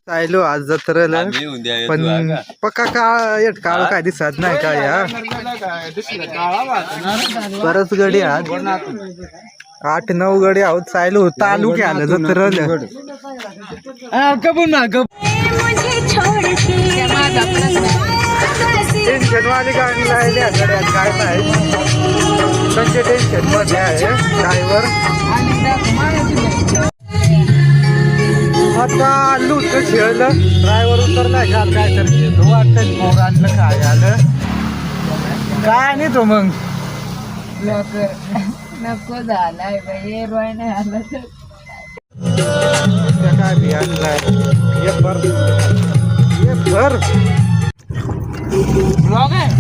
चालू आज जत्रेला पण पक्का काळ काय दिसत नाही काय या बरच गडी आज 8-9 गडी आहोत चालू तालुके आलं जत्रेला टेन्शन वाली गाडी राहिली गड्यात काय नाही त्यांचे टेन्शन मध्ये आहे ड्रायव्हर आता आलू तर खेळलं ड्रायव्हर उतरलाय काल काय तर घेतो वाटतं मोर आणलं काय आलं काय नाही तो मग नको झालाय बाई रोय नाही आलं तर काय बी आणलाय एक भर ब्लॉग आहे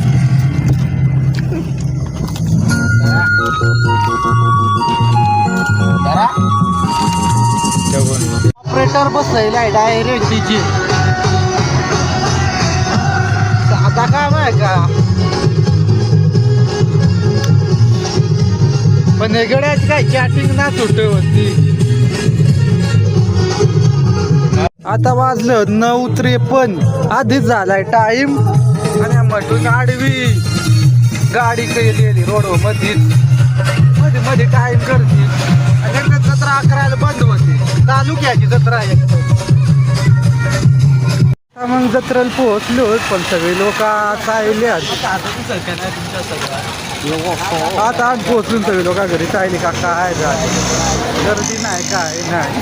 ऑपरेटर बसलेला आहे डायरेक्ट तिची आता काम आहे का पण गड्याची काय चॅटिंग ना सुट होती आता वाजलं 9:53 आधीच झालाय टाइम आणि म्हटून आडवी गाडी केली रोड मध्ये मध्ये टाइम करते आणि एकदा जत्रा 11ला बंद होते तालुक्याची जत्रा आहे मग जत्रेला पोहोचलो पण सगळे लोक चालले आता आज पोहोचून सगळे लोक घरी चालले का काय गर्दी नाही काय नाही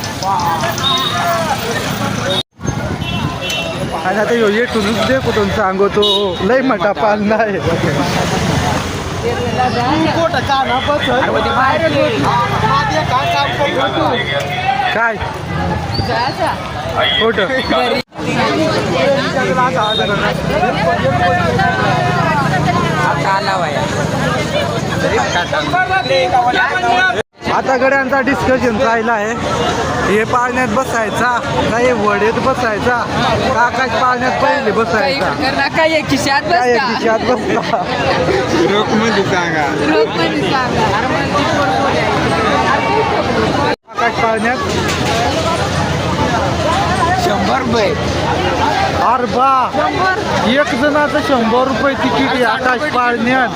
आणि आता येटूनच दे कुठून सांगतो लय मोठा पाल नाही काय कुठं आता गड्यांचा डिस्कशन राहिला आहे हे पाळण्यात बसायचा काही वडेत बसायचा काकाच पाळण्यात पहिले बसायचा काय खिशात बसला रोख मध्ये सांगा काकाच पाळण्यात 100 रुपये अरे बा एक जणाचं 100 रुपये तिकीट आहे आकाश पाळण्यात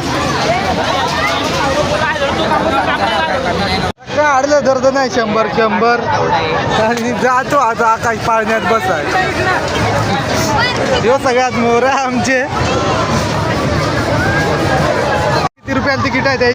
काढलं दर्द नाही 100 आणि जातो आता आकाश पाळण्यात बसाय हे सगळ्यात मोर आमचे किती रुपयाला तिकीट आहे